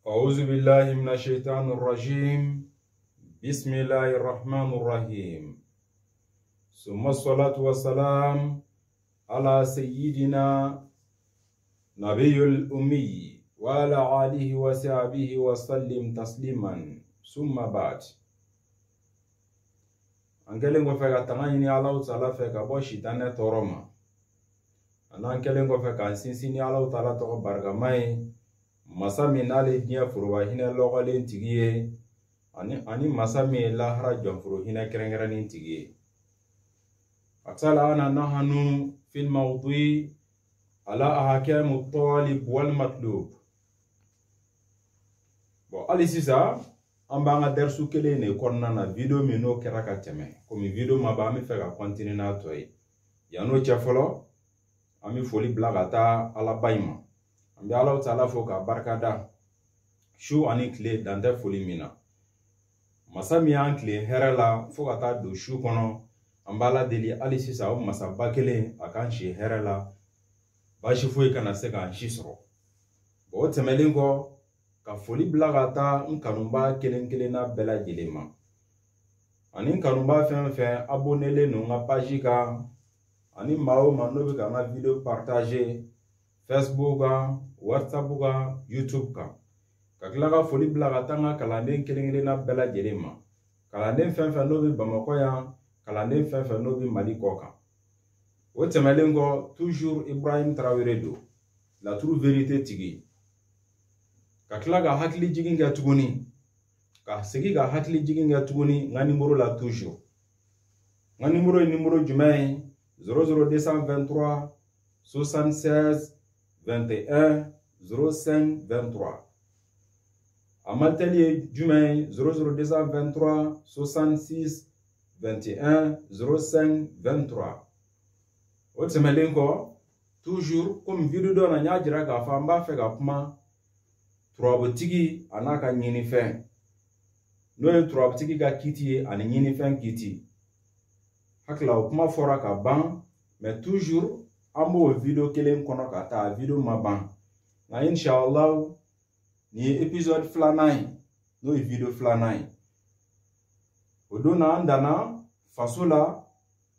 أعوذ بالله من الشيطان الرجيم. بسم الله الرحمن الرحيم. ثم الصلاة والسلام على سيدنا نبي الأمي وعلى آله وصحبه وسلم تسليما. ثم بعد. Angelen go feka tangani Allah Ta'ala feka bo shitane toroma. Angelen go feka sinsini Allah Ta'ala to bargamai. Masami nale dia furuwa hina logale tigiye ani masami lahara jonfuru hina kerengerani tigiye aksala ana nahanu fil mawdi ala ahkam at-talib wal matlub. Bon ali sisa ambanga dersu kele ne konna na video mino keraka teme komi video maba mi feka continue na toy yano chafolo ami foli blagata ala bayma. Ambi Allah Ta'ala foka barkada shu ani kle dante foli mina masami an kle herala foka ta do shu kono ambala deli ali sisa o masaba kele akan shi herala bashi foi kana se kan shi soro bo temelingo ka foli blagata nkanumba kelen na bela jilema ani nkanumba fen abonnele no nga page ka ani mao manobi ka ma video partager Facebook ka, WhatsApp ka, YouTube ka. Kakila foli blaga tanga kalanden kelengele na bela jelema. Kalanden fen nobi Bamako ya, kalanden fen nobi Mali koka. O temelengo toujours Ibrahim Traoré do. La true vérité tigi. Kakila ga hakili jigin ga tuguni. Ka segi ga hakili jigin ga tuguni nga numéro la toujours. Nga numéro jumai 00223 76 21 05 23. Amatelier Dumain 00223 66 21 05 23. Otsemelenko toujours comme vidéo do na nyajira ga famba fe ga kuma turabotigi anaka nyini fe. No turabotigi ga kiti ani nyini fe kiti. Hakla kuma fora ka ban mais toujours amo video kelen kono kata video maban na inshallah ni episode flanai no video flanai odona andana fasola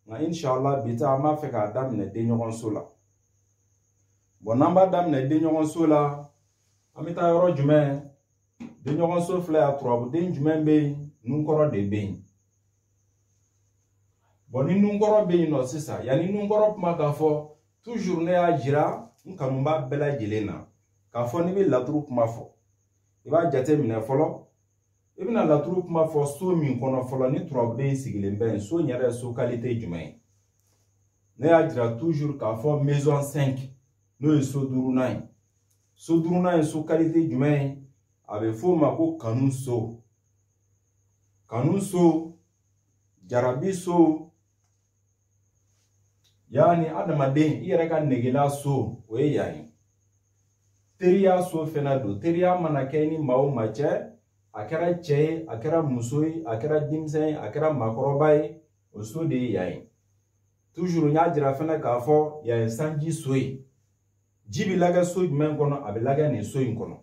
na inshallah bita ma feka dam ne de nyogon sola bonamba dam ne de nyogon sola amita yoro jume de nyogon so fla atrobu de jume be nunkoro de be boni nunkoro be no sisa yani nunkoro ma ka fo toujours ne ya jira nkanumba bela jelena ka fo ni be latru kuma fo iba jate mine folo ibina latru kuma fo so mi kono folo ni trobe sigile ben so nyare so qualité jumai ne ya jira toujours ka fo maison 5 no so duru 9 so qualité jumai abe fo mako kanun so jarabi so yani adamaden iyere ka negela so we yayi teriya so fenado teriya manakeni mawo mache akera che akera musoi akera dimsen akera makorobai oso de yayi toujours nya jira fena ka fo ya sanji soi jibi laga so men kono abilaga ne so kono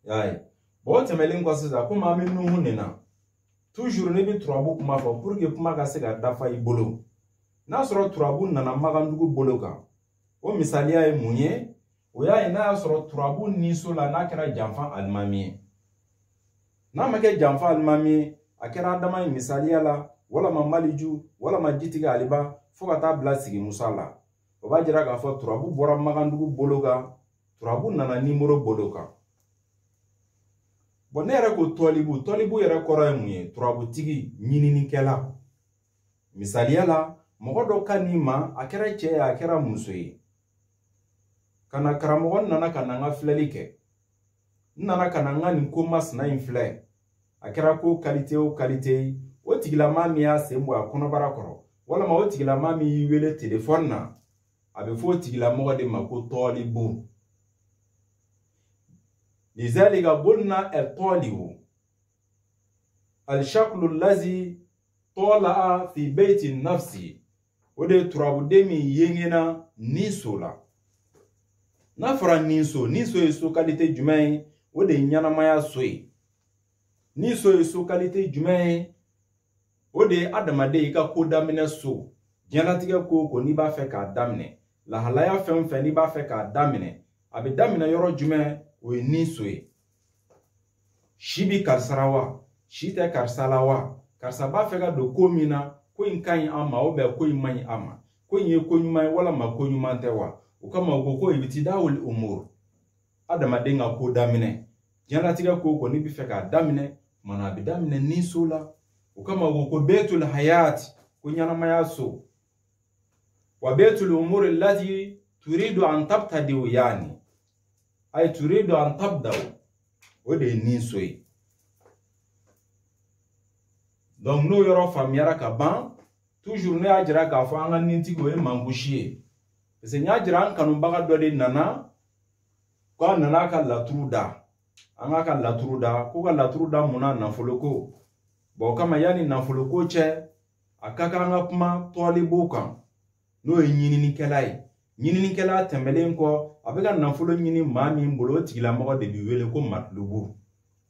yayi bo temelin ko sisa kuma min nu hunena toujours ne bi trobu kuma fo pour que kuma ka se ga dafa ibolo na soro turabu nana magandugu boloka o misalia e munye o ya ina soro turabu niso la na kera janfa almami na make janfa almami akera adama misalia la wala mamaliju wala majitiga aliba foka ta blasigi musala o ba jira ga fo turabu bora magandugu boloka turabu nana nimero boloka bonere ko tolibu yere koro e munye turabu tigi nyinini kela misalia la mogodo kanima akera che akera musoi kana karamogon nana kananga flelike nana kananga ni komas na infle akera ko qualité o tigila mami ya sembo akono barakoro wala ma o tigila mami wele telephone na abe fo tigila mogode mako tolibu lizalika bulna al-talibu al-shaklu allazi طالع في بيت النفس ودي ترابو دمي ينجنا نيسولا n'a fɔra nin so ye so qualité jumɛn ye o de ye ɲanamaya so ye ni so ye so qualité jumɛn ye o de ye adamaden i ka ko daminɛ so diɲɛlatigɛ ko ko n'i b'a fɛ k'a daminɛ lahalaya fɛn fɛn n'i b'a fɛ k'a daminɛ a bɛ daminɛ yɔrɔ jumɛn o ye nin so ye si bi karisa la wa si tɛ karisa la wa karisa b'a fɛ ka don ko min na ko in ka ɲi an ma ou bien ko in man ɲi an ma ko in ye ko ɲuman ye walama ko ɲuman tɛ wa o kama o ko ibtida'ul umur adamaden ka ko daminɛ diɲɛlatigɛ ko ko n'i bɛ fɛ k'a daminɛ mana a bɛ daminɛ nin so la o kama o ko betul hayat ko ɲanamaya so wa betul umur allati turidu an tabtadi'u yani ay turidu an tabda'u o de ye nin so ye donc n'o yɔrɔ faamuyara ka ban toujours ne y'a jira k'a fɔ an ka nintigi o ye mankusi ye parce que n y'a jira an kanubaga dɔ de nana ko a nana ka laturu da an k'a ka laturu da ko ka laturu da mun na nafolo ko bon o kama yanni nafolo ko cɛ a ka kan an ka kuma tɔlibo kan n'o ye ɲininikɛla ye ɲininikɛla tɛmɛlen kɔ a bɛ ka nafolo ɲini maa min bolo o tigilamɔgɔ de bɛ wele ko matlubu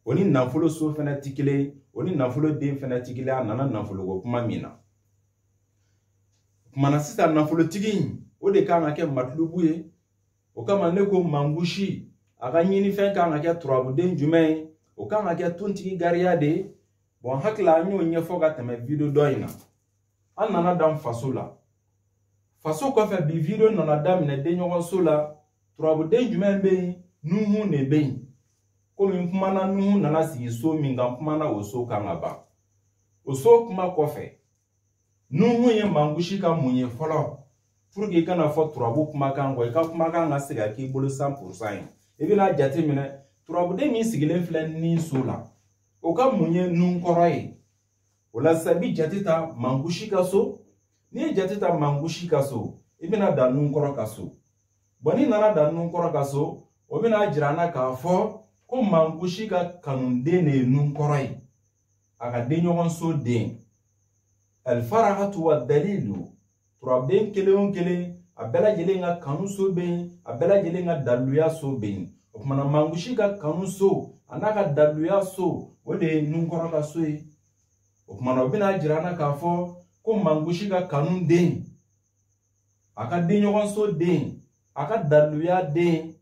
o ni nafolo so fɛnɛ ti kelen o ni nafolo den fɛnɛ ti kelen a nana nafolo ko kuma min na kumana sisan nafolotigi o de kan ka kɛ matlubu ye o kama ne ko mangusi a ka ɲinifɛn kan ka kɛ turabuden jumɛn ye o kan ka kɛ tontigi gariya de bon hakili an y'o ɲɛfɔ ka tɛmɛ video dɔ in na an nana dan faso la faso kɔfɛ bi video nana daminɛ denɲɔgɔnso la turabuden jumɛn bɛ yen nuhu de bɛ yen komi kumana nuhu nana sigi so min kan kumana o so kan ka ban o so kuma kɔfɛ nuhu ye mangusi ka mun ye fɔlɔ pour que i kana fɔ turabu kumakan kɔ i ka kumakan ka se ka k'i bolo 100% ye i bɛna jate minɛ turabuden min sigilen filɛ nin so la o ka mun ye nun kɔrɔ ye o la sisan i bi jate ta mangusi ka so n'i ye jate ta mangusi ka so i bɛna dan nun kɔrɔ ka so bon n'i nana dan nun kɔrɔ ka so o bɛna jira an na k'a fɔ ko mangusi ka kanuden de ye nun kɔrɔ ye a ka denɲɔgɔnso den alfarahatu wa dalilu turabuden kelen o kelen a bɛɛ lajɛlen ka kanu so bɛ yen a bɛɛ lajɛlen ka daluya so bɛ yen o kumana mangusi ka kanu so a n'a ka daluya so o de ye nunkɔrɔ ka so ye o kumana o bɛna jira an na k'a fɔ ko mangusi ka kanu den a ka denɲɔgɔnso den a ka daluya den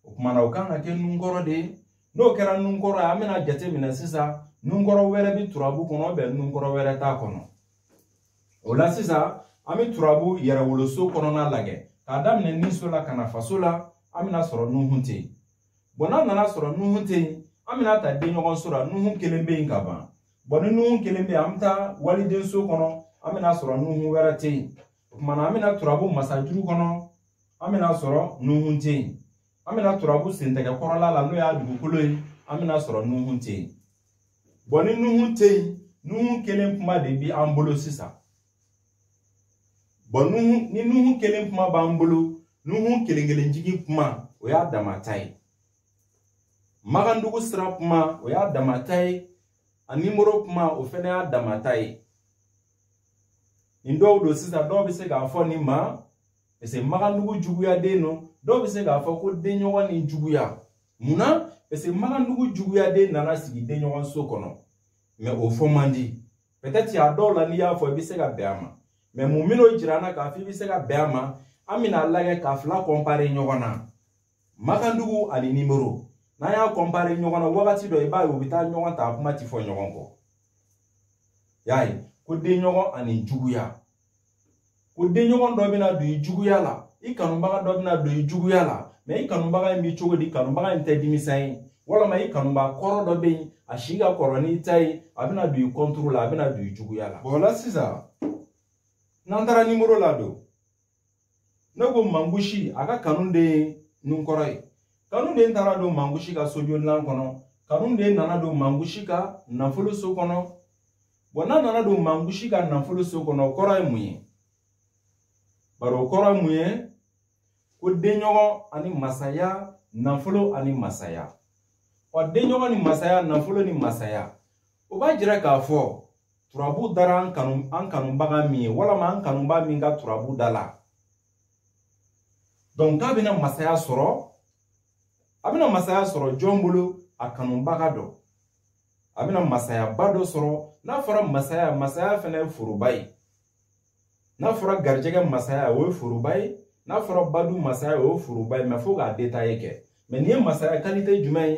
o kumana o kan ka kɛ nunkɔrɔ de ye n'o kɛra nunkɔrɔ ye an bɛna jate minɛ sisan nunkɔrɔ wɛrɛ bɛ turabu kɔnɔ bɛn nunkɔrɔ wɛrɛ t'a kɔnɔ o la sisan an bɛ turabu yɛrɛwoloso kɔnɔna lajɛ k'a daminɛ nin so la ka na faso la an bɛna sɔrɔ nuhu tɛ yen bon n'an nana sɔrɔ nuhu tɛ yen an bɛna ta denɲɔgɔnso la nuhu kelen bɛ yen ka ban bon ni nuhu kelen bɛ yen an bɛ taa walidenso kɔnɔ an bɛna sɔrɔ nuhu wɛrɛ tɛ yen o kumana an bɛna turabu masajuru kɔnɔ an bɛna sɔrɔ nuhu tɛ yen an bɛna turabu sentɛgɛkɔrɔla la n'o y'a dugukolo ye an bɛna sɔrɔ nuhu tɛ yen bon ni nuhu tɛ yen nuhu kelen kuma de bɛ an bolo sisan bon ni nuhu kelen kuma b'an bolo nuhu kelen jigi kuma o y'a dama ta ye magandugu sira kuma o y'a dama ta ye a nimoro kuma o fɛnɛ y'a dama ta ye nin dɔw don sisan dɔw bɛ se k'a fɔ nin ma parce que magandugu juguya den no dɔw bɛ se k'a fɔ ko denɲɔgɔn ni juguya munna parce que magandugu juguya den nana sigi denɲɔgɔnso kɔnɔ mais o fɔ man di peut-être a dɔw la n'i y'a fɔ i bɛ se ka bɛn a ma mais mun min'o jira an na k'a fɔ i bɛ se ka bɛn a ma an bɛna lajɛ k'a fila comparer ɲɔgɔn na magandugu ani nimero n'an y'a comparer ɲɔgɔn na wagati dɔ i b'a ye u bɛ taa ɲɔgɔn ta a kuma ti fɔ ɲɔgɔn kɔ y'a ye ko denɲɔgɔn ani juguya ko denɲɔgɔn dɔ bɛna don i juguya la i kanubaga dɔ bɛna don i juguya la mais i kanubaga in bɛ cogo di kanubaga in tɛ denmisɛn ye walama i kanubaga kɔrɔ dɔ bɛ yen a si ka kɔrɔ n'i ta ye a bɛna don i contour la a bɛna don i juguya la bon o la sisan n'an taara nimero la don ne ko mangusi a ka kanu de ye nunkɔrɔ ye kanu de taara don mangusi ka sojɔlan kɔnɔ kanu de nana don mangusi ka nafolo so kɔnɔ bon n'a nana don mangusi ka nafolo so kɔnɔ o kɔrɔ ye mun ye bari o kɔrɔ ye mun ye ko denɲɔgɔn ani masaya nafolo ani masaya wa denɲɔgɔn ni masaya nafolo ni masaya o b'a jira k'a fɔ turabu dara an kanubaga min ye walama an kanuba min ka turabu da la donc k'a bɛna masaya sɔrɔ a bɛna masaya sɔrɔ jɔn bolo a kanubaga dɔ a bɛna masayaba dɔ sɔrɔ n'a fɔra masaya fana ye foroba ye n'a fɔra garijɛgɛ masaya o ye foroba ye n'a fɔra badu masaya o ye foroba ye mais fo k'a détailler kɛ mais nin ye masaya qualité jumɛn ye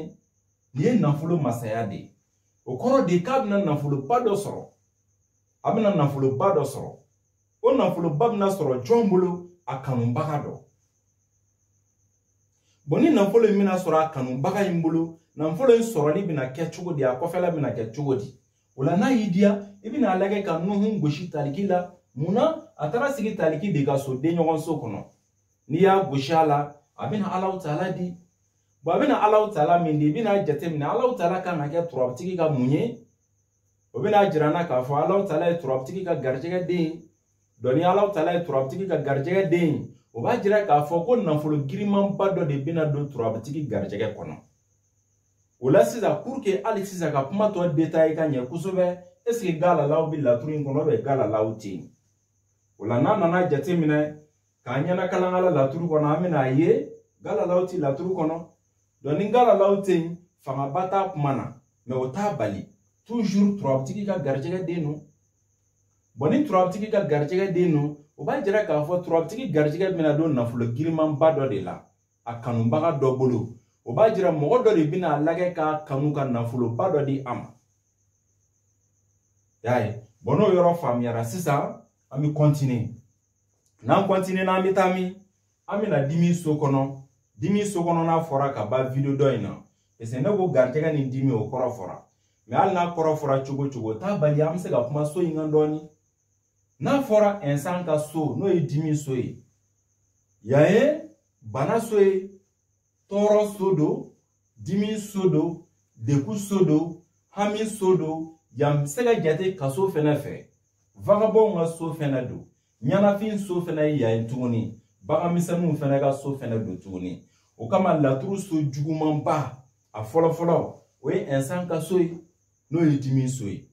nin ye nafolo masaya de ye o kɔrɔ de k'a bɛna nafoloba dɔ sɔrɔ a bɛna nafoloba dɔ sɔrɔ o nafoloba bɛna sɔrɔ jɔn bolo a kanubaga dɔ bon ni nafolo in bɛna sɔrɔ a kanubaga in bolo nafolo in sɔrɔli bɛna kɛ cogo di a kɔfɛla bɛna kɛ cogo di o la n'a y'i diya i bɛna lajɛ ka nuhun gosi taliki la munna a taara sigi taliki de ka so den ɲɔgɔn so kɔnɔ n'i y'a gosi a la a bɛna Alahu Taala di bon a bɛna Alahu Taala min di i bɛna jateminɛ Alahu Taala kan ka kɛ turabutigi ka mun ye o bɛna jira n na k'a fɔ Alahu Taala ye turabutigi ka garijɛgɛ den ye donc ni Alahu Taala ye turabutigi ka garijɛgɛ den ye o b'a jira k'a fɔ ko nafolo girimanba dɔ de bɛna don turabutigi garijɛgɛ kɔnɔ o la sisan pour que hali sisan ka kuma tɔ détailler ka ɲɛ kosɛbɛ est ce que galalaw bɛ laturu in kɔnɔ ou galalaw tɛ yen o la n'a nana jateminɛ k'a ɲɛna kalankala laturu kɔnɔ an bɛna ye galalaw tɛ laturu kɔnɔ donc ni galalaw tɛ yen fangaba t'a kuma na mais o t'a bali toujours turabutigi ka garijɛgɛ den don bon ni turabutigi ka garijɛgɛ den don o b'a jira k'a fɔ turabutigi garijɛgɛ bɛna don nafolo girimanba dɔ de la a kanubaga dɔ bolo o b'a jira mɔgɔ dɔ de bɛna lagɛ k'a kanu ka nafoloba dɔ di a ma y'a ye bon n'o yɔrɔ faamuyara sisan an bɛ continuer n'an continuer n'an bɛ taa min an bɛna dimi so kɔnɔ n'a fɔra ka ban video dɔ in na parce que ne ko garijɛgɛ ni dimi o kɔrɔ fɔra mais hali n'a kɔrɔ fɔra cogo cogo t'a bali an bɛ se ka kuma so in kan dɔɔni n'a fɔra insan ka so n'o ye dimi so ye yan ye bana so ye tɔɔrɔ so don dimi so don degun so don hami so don yan bɛ se ka jate kaso fɛnɛ fɛ vagabond ka so fɛnɛ don ɲanafin so fɛnɛ ye yan tuguni baganmisɛnninw fɛnɛ ka so fɛnɛ don tuguni o kama laturu so jugumanba a fɔlɔfɔlɔ o ye insan ka so ye n'o ye dimi so ye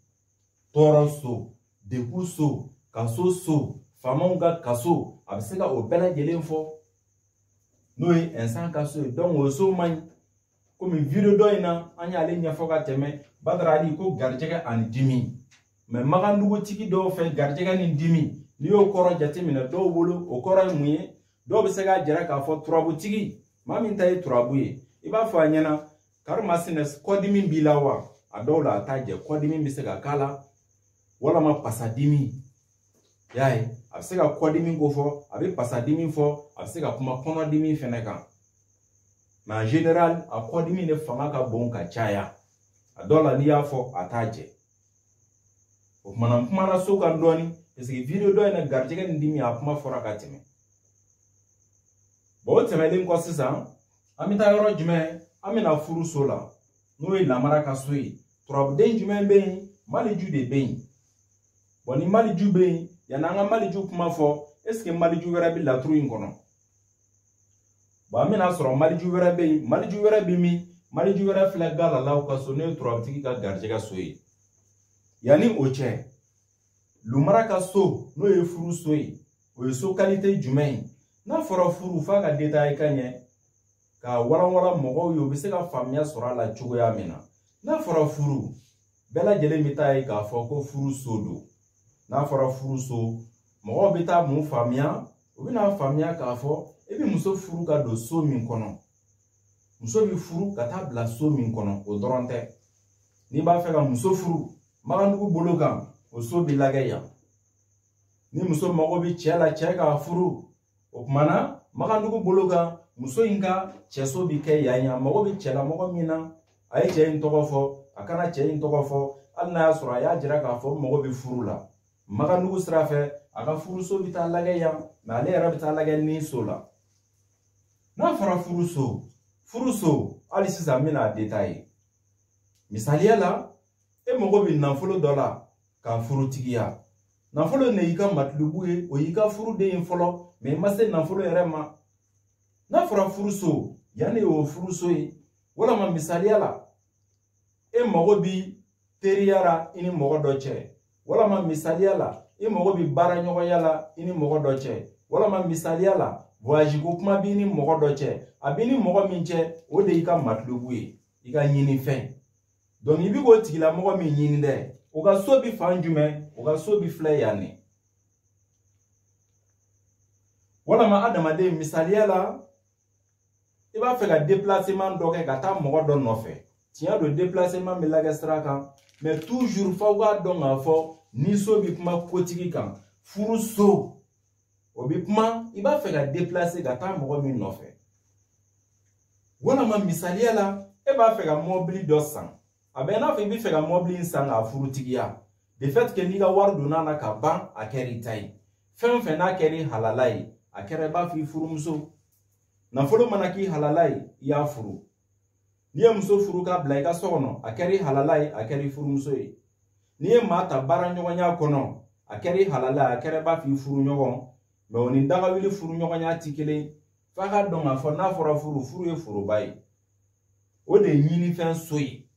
tɔɔrɔ so degun so kaso so faamaw ka kaso a bɛ se ka o bɛɛ lajɛlen fɔ n'o ye insan ka so ye donc o so man ɲi komi video dɔ in na an y'ale ɲɛfɔ ka tɛmɛ Badara Ali ko garijɛgɛ ani dimi mais magandugutigi dɔw fɛ garijɛgɛ ni dimi n'i y'o kɔrɔ jateminɛ dɔw bolo o kɔrɔ ye mun ye dɔw bɛ se k'a jira k'a fɔ turabutigi maa min ta ye turabu ye i b'a fɔ a ɲɛna karimasina kɔdimi b'i la wa a dɔw la a t'a jɛ kɔdimi bɛ se ka k'a la walama pasadimi y'a ye a bɛ se ka kɔdimi ko fɔ a bɛ pasadimi fɔ a bɛ se ka kuma kɔnɔdimi fɛnɛ kan mais en général a kɔdimi de fanga ka bon ka caya a dɔw la n'i y'a fɔ a t'a jɛ o kumana n kumana so kan dɔɔni parce que video dɔ in na garijɛgɛ ni dimi a kuma fɔra ka tɛmɛ bon o tɛmɛlen kɔ sisan an bɛ taa yɔrɔ jumɛn an bɛna furu so la n'o ye lamara ka so ye turabuden jumɛn bɛ yen maliju de bɛ yen bon ni maliju bɛ yen yanni an ka maliju kuma fɔ est ce que maliju wɛrɛ bɛ laturu in kɔnɔ bon an bɛna sɔrɔ maliju wɛrɛ bɛ yen maliju wɛrɛ bɛ min maliju wɛrɛ filɛ galalaw ka so n'o ye turabutigi ka garijɛgɛ so ye yanni o cɛ lumara ka so n'o ye furu so ye o ye so qualité jumɛn ye n'a fɔra furu f'a ka détailler ka ɲɛ ka walanwalan mɔgɔw ye o bɛ se ka faamuya sɔrɔ a la cogoya min na n'a fɔra furu bɛɛ lajɛlen bɛ taa ye k'a fɔ ko furu so don n'a fɔra furu so mɔgɔw bɛ taa mun faamuya o bɛna faamuya k'a fɔ e bɛ muso furu ka don so min kɔnɔ muso bɛ furu ka taa bila so min kɔnɔ o dɔrɔn tɛ n'i b'a fɛ ka muso furu magandugu bolo kan o so bɛ lagɛ yan ni muso mago bɛ cɛ la cɛ k'a furu o kumana magandugu bolo kan muso in ka cɛso bɛ kɛ yan mago bɛ cɛ la mɔgɔ min na a ye cɛ in tɔgɔ fɔ a kana cɛ in tɔgɔ fɔ hali n'a y'a sɔrɔ a y'a jira k'a fɔ mago bɛ furu la magandugu sira fɛ a ka furuso bɛ taa lagɛ yan mais ale yɛrɛ bɛ taa lagɛ ni so la n'a fɔra furuso hali sisan n bɛna détailler misaliya la e mago bɛ nafolo dɔ la k'a furutigiya nafolo ne y'i ka matulubu ye o y'i ka furuden ye fɔlɔ mais i ma se nafolo yɛrɛ ma n'a fɔra furuso yanni o furuso ye walama misaliya la e mago bɛ teriya la i ni mɔgɔ dɔ cɛ walama misaliya la i mago bɛ baara ɲɔgɔnya la i ni mɔgɔ dɔ cɛ walama misaliya la voyage ko kuma bini mogo do che abini mogo min che o de ika matlubu ye ika nyini fen donc ibi ko tigila mogo min nyini de o ga so bi fanjume o ga so bi fle yani wala ma adama de misaliya la iba fe ka déplacement do ke ka ta mogo do no fe tiya do déplacement mi la straka mais toujours fa wa do nga fo ni so bi kuma kotigi kan furu so obi kuma iba fe ka déplacer ka ta mogo min no fe wala ma misaliya la iba fe ka mobili do san abena fe bi fe ka mobili san a furu tigiya de fait que ni ga war do na ka ban a keri tai fen fe na keri halalai a kere ba fi furu muso na folo manaki halalai ya furu ni muso furu ka bla ka sono a keri halalai a keri furu muso yi ni mata bara nyogonya kono a keri halalai a kere ba fi furu nyogon me oni daga wili furu nyogonya tikele fa ga don afo na fora furu e furu bai o de nyini fen soyi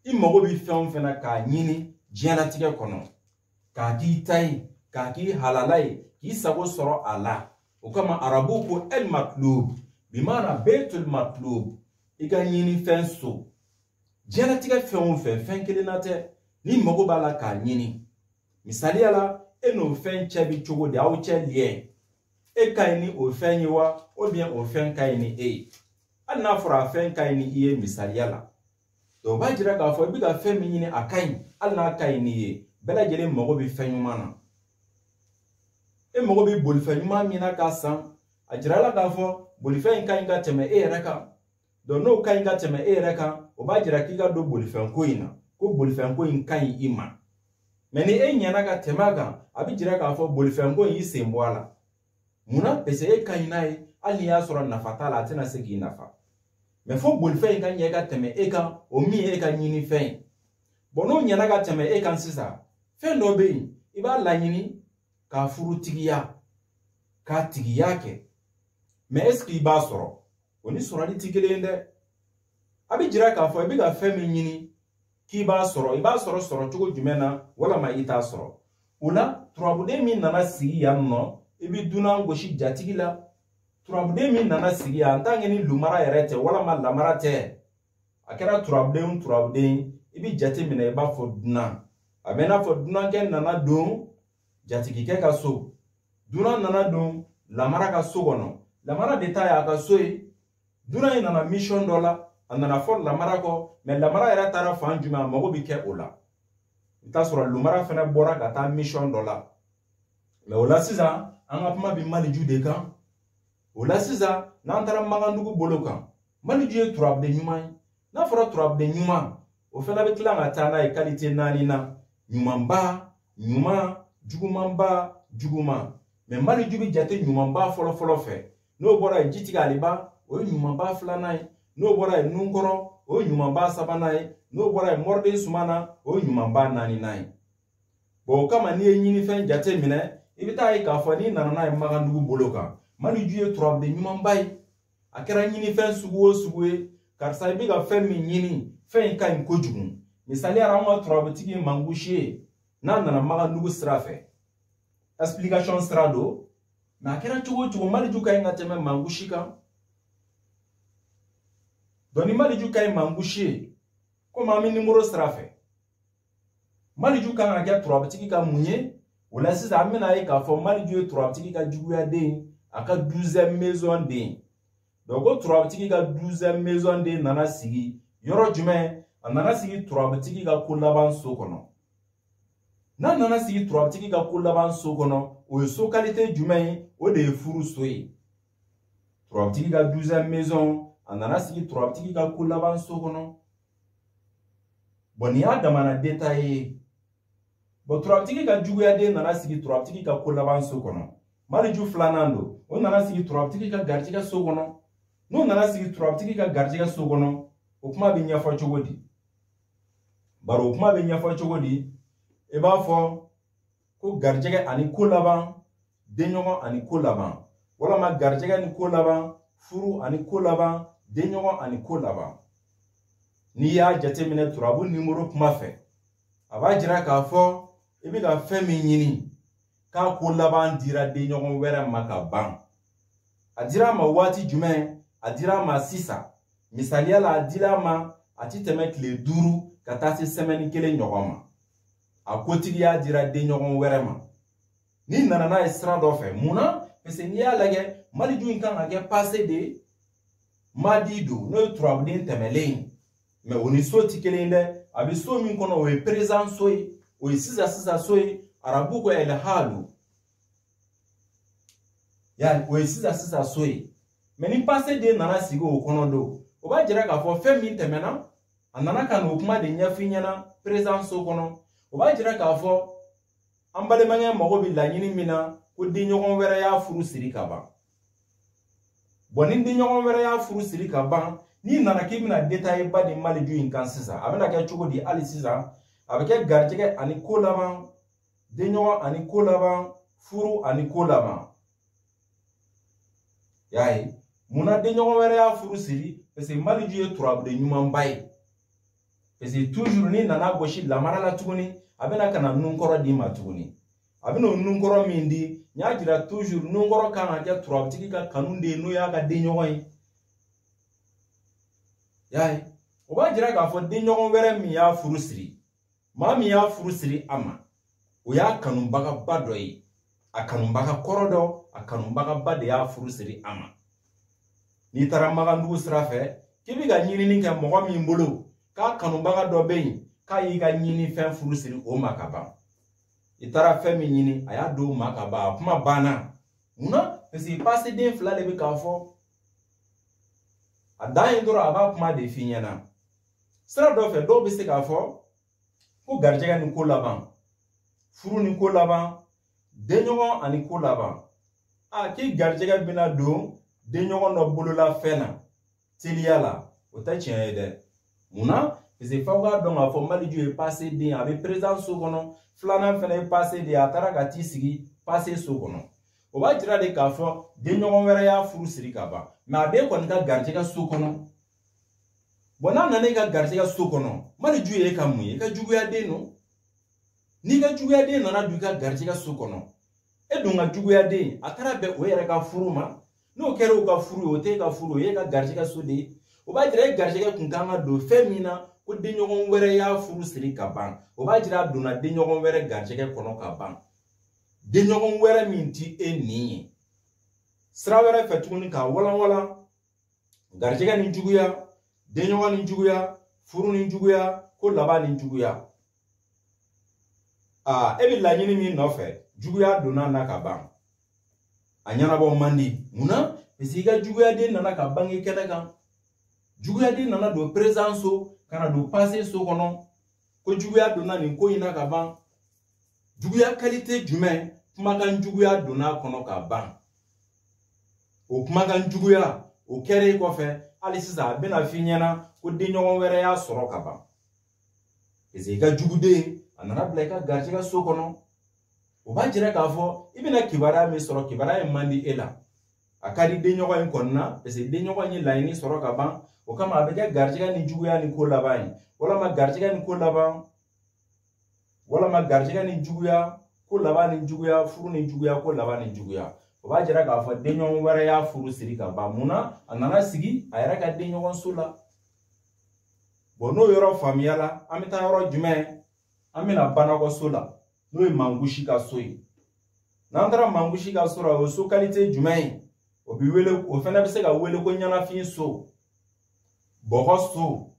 I mogo bi fen fena ka nyini jena tige kono ka ki tai ka ki halalai ki sago soro ala o kama arabu ko el matlub bi mana betul matlub iga nyini fen so jena tige fen kele nate ni mogo bala ka nyini misali ala eno fen chebi chogo de awu che lie e kai ni o fen yiwa o bien o fen kai ni e anna fora fen kai ni iye misali ala do ba jira ga fo bi ga fen mi nyini akai alna kai ni e bela jele mogo bi fen yumana e mogo bi bol fen yuma mina ka san ajira la ga fo bol fen kai ga teme e reka do no kai ga teme e reka o ba jira ki ga do bol fen ko ina ko bol fen ko in kai ima meni e nyana ga temaga abi jira ga fo bol fen ko yi semboala muna pese e kai nai ali ya soro nafata la tena segi nafa me fo bol fen kan yega teme e kan o mi e kan nyini fen bono nyana ga teme e kan sisa fen do be iba la nyini ka furu tigiya ka tigiya ke me eski ba soro oni soro di tigilende abi jira ka fo ibi ga fen mi nyini ki ba soro iba soro chugo jumena wala ma ita soro ula turabude mi nana sigi yanno ibi duna ngoshi jatigila turabude mi nana sigi ya ntange ni lumara yerete wala ma lamara te akera turabude ibi jati mina iba fo duna abena fo duna ke nana don jatigi ke ka so duna nana don lamara ka so gono lamara deta ya ka so duna nana mission dollar anana fo lamara ko me lamara era tara fan juma mogo bi ke ola ita sura lumara fena bora gata mission dollar me ola siza anga puma bi mali jude kan ola siza na antara magandugu bolokan mali jude turabde nyuma na fora turabde nyuma o fena be klanga tana e qualité nani na nyuma juguma me mali jubi jate nyuma folo fe no bora jitiga aliba o nyuma flana no bora nungoro o nyuma sabanai no bora morde sumana o nyuma nani nai bo kama ni nyini fen jate mine ibita ai ka fani nana magandugu boloka mali juye turabde nyuma mbai akera nyini fen suguwe karsa ibiga fen mi nyini fen kan kojugun misali aranwa turabtigi mangushi nana magandugu strafe explication strado na akera chugo mali juka inga teme mangushika doni mali juka inga mangushi ko mami numero strafe mali juka nga kia turabtigi ka munye wala sisa amina ye ka fo mali juye turabtigi ka jugu ya de aka 12e maison de dogo turabtigi ka 12e maison de nana sigi yoro jume nana sigi turabtigi ka kulaban so kono nana sigi turabtigi ka kulaban so kono o so qualité jume o de furu soyi turabtigi ka 12e maison nana sigi turabtigi ka kulaban so kono boni adama na détaillé bo turabtigi ka jugu ya de nana sigi turabtigi ka kulaban so kono mali ju flanando o nana sigi turabtigi ka garjiga so kono no nana sigi turabtigi ka garjiga so kono o kuma bi nyafa chogodi baro kuma bi nyafa chogodi e ba fo ko garjiga ani kulaban denyogo ani kulaban wala ma garjiga ni kulaban furu ani kulaban denyogo ani kulaban ni ya jatemine turabu numero kuma fe aba jira ka fo ibi ka femi nyini ka kulaban dira denyogo wera maka ban a dira ma waati jumɛn a dira ma sisan misaliya la a dira ma a ti tɛmɛ tile 5 ka taa se semaine 1 ɲɔgɔn ma a kotigiya dira den ɲɔgɔn wɛrɛ ma ni nana n'a ye sira dɔ fɛ munna parce que n'i y'a lajɛ maliju in kan ka kɛ passé de madi do n'o ye turabuden tɛmɛlen mais o ni so ti kelen dɛ a bɛ so min kɔnɔ o ye présent so ye o ye sisan so ye arabu ko el halu ya o ye sisan so ye mais ni passé de nana sigi o kɔnɔ do o b'a jira k'a fɔ fɛn min tɛmɛna a nana ka n'o kuma de ɲɛf'i ɲɛna présent so kɔnɔ o b'a jira k'a fɔ an balimakɛ mago bɛ laɲini min na ko den ɲɔgɔn wɛrɛ y'a furu siri ka ban bon ni den ɲɔgɔn wɛrɛ y'a furu siri ka ban n'i nana k'i bɛna détail ba di maliju in kan sisan a bɛna kɛ cogo di hali sisan a bɛ kɛ garijɛgɛ ani ko laban den ɲɔgɔn ani ko laban furu ani ko laban y'a ye munna den ɲɔgɔn wɛrɛ y'a furu siri parce que maliju ye turabuden ɲumanba ye parce que toujours ni nana gosi lamara la tuguni a bɛna ka na nunkɔrɔ d'i ma tuguni a bɛna o nunkɔrɔ min di n y'a jira toujours nunkɔrɔ kan ka kɛ turabutigi ka kanu de ye n'o y'a ka den ɲɔgɔn ye y'a ye o b'a jira k'a fɔ den ɲɔgɔn wɛrɛ min y'a furu siri maa min y'a furu siri a ma o y'a kanubagaba dɔ ye a kanubaga kɔrɔ dɔ a kanubagaba de y'a furu siri a ma n'i taara magandugu sira fɛ k'i bɛ ka ɲinini kɛ mɔgɔ min bolo k'a kanubaga dɔ bɛ yen k'a y'i ka ɲini fɛn furu siri o ma ka ban i taara fɛn min ɲini a y'a don o ma ka ban a kuma banna munna parce que passé den fila de bɛ k'a fɔ a dan ye dɔrɔn a b'a kuma de f'i ɲɛna sira dɔ fɛ dɔw bɛ se k'a fɔ ko garijɛgɛ ni ko laban furu ni ko laban denɲɔgɔn ani ko laban a k'i garijɛgɛ bɛna don denɲɔgɔn dɔ bolola fɛn na teliya la o tɛ tiɲɛ ye dɛ munna parce que f'aw k'a dɔn k'a fɔ maliju ye passé den a bɛ présent so kɔnɔ filanan fana ye passé de a taara ka t'i sigi passé so kɔnɔ o b'a jira de k'a fɔ denɲɔgɔn wɛrɛ y'a furu siri ka ban mais a b'e kɔni ka garijɛgɛ so kɔnɔ bon n'a nana e ka garijɛgɛ so kɔnɔ maliju ye e ka mun ye e ka juguya den no n'i ka juguya den nana don i ka garijɛgɛ so kɔnɔ e dun ka juguya den a taara bɛn o yɛrɛ ka furu ma n'o kɛra o ka furu ye o tɛ e ka furu ye e ka garijɛgɛ so de ye o b'a jira e garijɛgɛ kun kan ka don fɛn min na ko denɲɔgɔn wɛrɛ y'a furu siri ka ban o b'a jira a donna denɲɔgɔn wɛrɛ garijɛgɛ kɔnɔ ka ban denɲɔgɔn wɛrɛ min ti e nin ye sira wɛrɛ fɛ tuguni k'a walanwalan garijɛgɛ ni juguya denɲɔgɔn ni juguya furu ni juguya ko laban ni juguya e bɛ laɲini min nɔfɛ juguya donna na ka ban a ɲɛnabɔ man di munna parce que i ka juguyaden nana ka bange kɛnɛ kan juguyaden nana don présent so ka na don passé so kɔnɔ ko juguya donna nin ko in na ka ban juguya qualité jumɛn kumakan juguya donna kɔnɔ ka ban o kumakan juguya o kɛra kɔfɛ hali sisan a bɛna f'i ɲɛna ko denɲɔgɔn wɛrɛ y'a sɔrɔ ka ban parce que i ka juguden a nana bila i ka garijɛgɛ so kɔnɔ o b'a jira k'a fɔ i bɛna kibaruya min sɔrɔ kibaruya in man di e la a ka di denɲɔgɔn in kɔni na parce que denɲɔgɔn ye laɲini sɔrɔ ka ban o kama a bɛ kɛ garijɛgɛ ni juguya ni ko laban ye walama garijɛgɛ ni ko laban walama garijɛgɛ ni juguya ko laban ni juguya furu ni juguya ko laban ni juguya o b'a jira k'a fɔ denɲɔgɔn wɛrɛ y'a furu siri ka ban munna a nana sigi a yɛrɛ ka denɲɔgɔn so la bon n'o yɔrɔ faamuya la an bɛ taa yɔrɔ jumɛn an bɛna banakɔso la n'o ye mangusi ka so ye n'an taara mangusi ka so la o ye so qualité jumɛn ye o bɛ wele o fana bɛ se ka wele ko ɲanafin so bɔgɔ so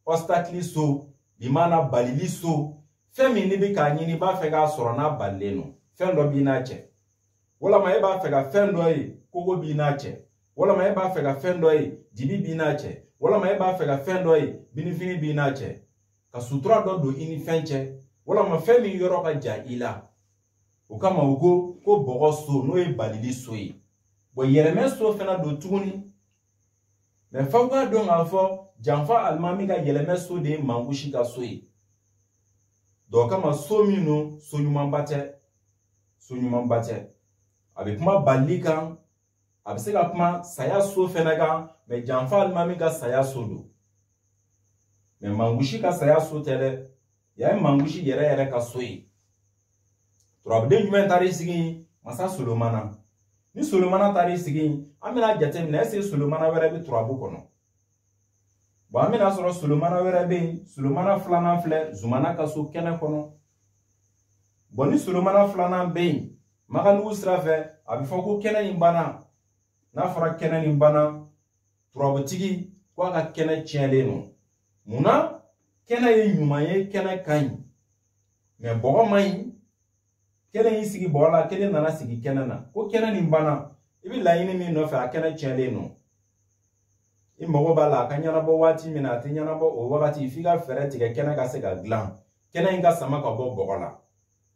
obstacle so limana balili so fɛn min n'i bɛ k'a ɲini i b'a fɛ k'a sɔrɔ n'a balilen no fɛn dɔ b'i n'a cɛ walama e b'a fɛ ka fɛn dɔ ye kogo b'i n'a cɛ walama e b'a fɛ ka fɛn dɔ ye dibi b'i n'a cɛ walama e b'a fɛ ka fɛn dɔ ye binifini b'i n'a cɛ ka sutura dɔ don i ni fɛn cɛ walama fɛn min yɔrɔ ka jan i la o kama u ko bɔgɔ so n'o ye balili so ye bon yɛlɛmɛ so fana don tuguni mais f'aw k'a dɔn k'a fɔ janfa alimami ka yɛlɛmɛ so de ye mangusi ka so ye donc kama so min no so ɲumanba tɛ a bɛ kuma balili kan a bɛ se ka kuma saya so fana kan mais janfa alimami ka saya so don mais mangusi ka saya so tɛ dɛ ya ye mangusi yɛrɛ ka so ye turabuden jumɛn taara i sigi masa solomana ni solomana tari sigi amina jatemina ese solomana wɛrɛ bi turabu kɔnɔ bon amina sɔrɔ solomana wɛrɛ be solomana filanan filɛ zumana ka so kɛnɛ kɔnɔ bon ni solomana filanan be maganugu sira fɛ a bɛ fɔ ko kɛnɛ in banna n'a fɔra kɛnɛ nin banna turabutigi ko a ka kɛnɛ tiɲɛlen no munna kɛnɛ ye ɲuman ye kɛnɛ ka ɲi mais bɔgɔ man ɲi kɛnɛ y'i sigi bɔgɔ la kelen nana sigi kɛnɛ na ko kɛnɛ nin banna i bɛ laɲini min nɔfɛ a kɛnɛ tiɲɛlen no i mago b'a la a ka ɲɛnabɔ waati min na a tɛ ɲɛnabɔ o wagati f'i ka fɛɛrɛ tigɛ kɛnɛ ka se ka dilan kɛnɛ in ka sama ka bɔ bɔgɔ la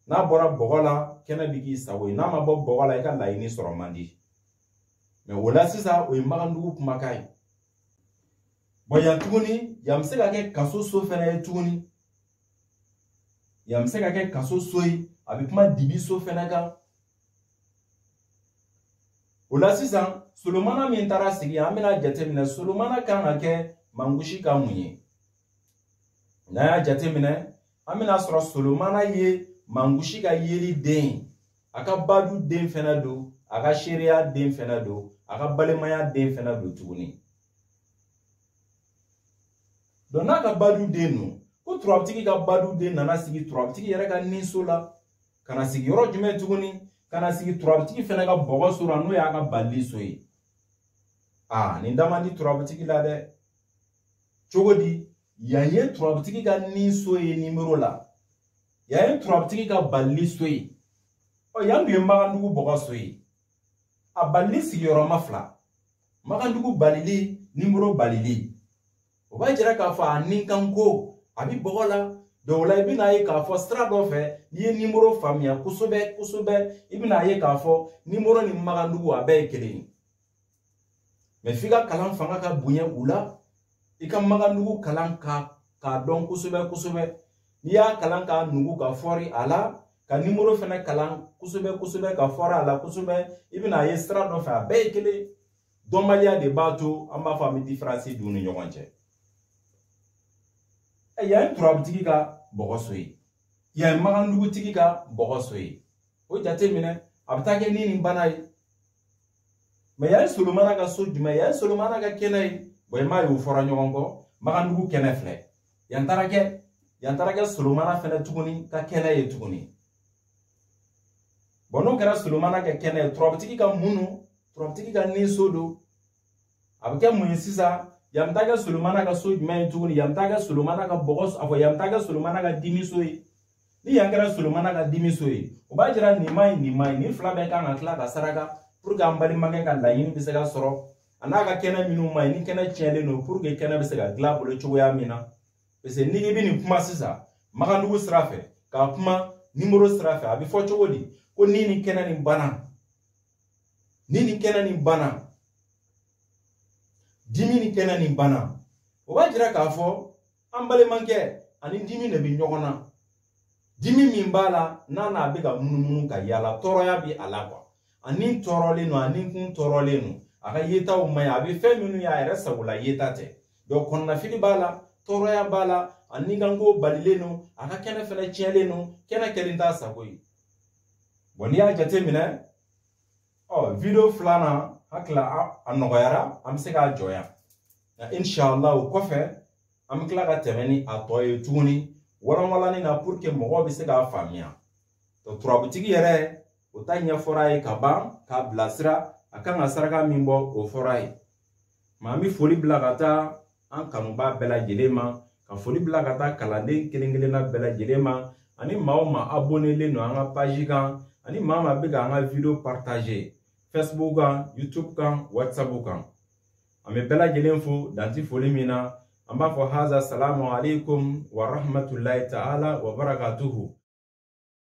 n'a bɔra bɔgɔ la kɛnɛ bi k'i sago ye n'a ma bɔ bɔgɔ la i ka laɲini sɔrɔ man di mais o la sisan o ye magandugu kumakan ye bon yan tuguni yan bɛ se ka kɛ kaso so fɛnɛ ye tuguni yan bɛ se ka kɛ kaso so ye a bɛ kuma dibi so fɛnɛ kan o la sisan solomana min taara sigi an bɛna jateminɛ solomana kan ka kɛ mangosi ka mun ye n'an y'a jateminɛ an bɛna sɔrɔ solomana ye mangosi ka yeli den a ka badu den fɛnɛ don a ka seereya den fɛnɛ don a ka balimaya den fɛnɛ don tuguni donc n'a ka badu den don ko turabutigi ka badu den nana sigi turabutigi yɛrɛ ka ninso la kana sigi yɔrɔ jumɛn tuguni kana sigi turabutigi fɛnɛ ka bɔgɔ so la n'o y'a ka balili so ye nin da man di turabutigi la dɛ cogo di yan ye turabutigi ka ninso ye nimero la yan ye turabutigi ka balili so ye yan dun ye magandugu bɔgɔ so ye a balili sigiyɔrɔma fila magandugu balili nimero balili o b'a jira k'a fɔ a nin kan ko a bi bɔgɔ la donc la i bɛna ye k'a fɔ sira dɔ fɛ n'i ye nimero faamuya kosɛbɛ kosɛbɛ i bɛna ye k'a fɔ nimero ni magandugu a bɛɛ ye kelen ye mais f'i ka kalan fanga ka bonya u la i ka magandugu kalan k'a dɔn kosɛbɛ kosɛbɛ n'i y'a kalan k'a nugu ka fɔri a la ka nimero fɛnɛ kalan kosɛbɛ kosɛbɛ ka fɔri a la kosɛbɛ i bɛna ye sira dɔ fɛ a bɛɛ ye kelen dɔnbaliya de b'a to an b'a fɔ an bɛ différence d'u ni ɲɔgɔn cɛ yan ye turabutigi ka bɔgɔ so ye yan ye magandugutigi ka bɔgɔ so ye o jate minɛ a bɛ taa kɛ ni nin bana ye mais yan ye solomana ka so jumɛn yan ye solomana ka kɛnɛ ye bon i m'a ye o fɔra ɲɔgɔn kɔ magandugu kɛnɛ filɛ yan taara kɛ solomana fɛnɛ tuguni ka kɛnɛ ye tuguni bon n'o kɛra solomana ka kɛnɛ ye turabutigi ka mun don turabutigi ka ninso don a bɛ kɛ mun ye sisan yan bɛ taa kɛ solomana ka so jumɛn ye tuguni yan bɛ taa kɛ solomana ka bɔgɔ a fɔ yan bɛ taa kɛ solomana ka dimi so ye ni yan kɛra solomana ka dimi so ye o b'a jira nin ma ɲi nin fila bɛɛ kan ka tila ka saraka pour que an balimakɛ ka laɲini bɛ se ka sɔrɔ a n'a ka kɛnɛ minnu ma ɲi ni kɛnɛ tiɲɛlen don pour que kɛnɛ bɛ se ka dilan bolo cogoya min na parce que ni i bɛ nin kuma sisan magandugu sira fɛ k'a kuma nimero sira fɛ a bɛ fɔ cogo di ko ni nin kɛnɛ nin banna dimi ni kɛnɛ nin banna o b'a jira k'a fɔ an balimakɛ ani dimi de bɛ ɲɔgɔn na dimi min b'a la n'a bɛ ka munumunu ka yala tɔɔrɔya bɛ a la quoi ani tɔɔrɔlen don ani kun tɔɔrɔlen don a ka yetaw man ɲi a bɛ fɛn minnu ye a yɛrɛ sagola yeta tɛ donc kɔnɔnafili b'a la tɔɔrɔya b'a la ani kanko balilen don a ka kɛnɛ fɛnɛ tiɲɛlen don kɛnɛ kɛlen t'a sago ye bon n'i y'a jate minɛ video filanan hakili a nɔgɔyara an bɛ se k'a jɔ yan inshallah o kɔfɛ an bɛ tila ka tɛmɛ ni a tɔ ye tuguni walanwalani na pour que mɔgɔw bɛ se k'a faamuya donc turabutigi yɛrɛ o ta ɲɛfɔra ye ka ban k'a bilasira a kan ka saraka min bɔ o fɔra ye mais an bɛ foli bila ka taa an kanuba bɛɛ lajɛlen ma ka foli bila ka taa kalanden kelen kelenna bɛɛ lajɛlen ma ani maa o maa abonnelen don an ka page kan ani maa o maa bɛ ka an ka video partager Facebook kan YouTube kan WhatsApp kan an bɛ bɛɛ lajɛlen fo danti foli min na an b'a fɔ haza salamu alaikum wa rahmatulahi ta'ala wa barakatuhu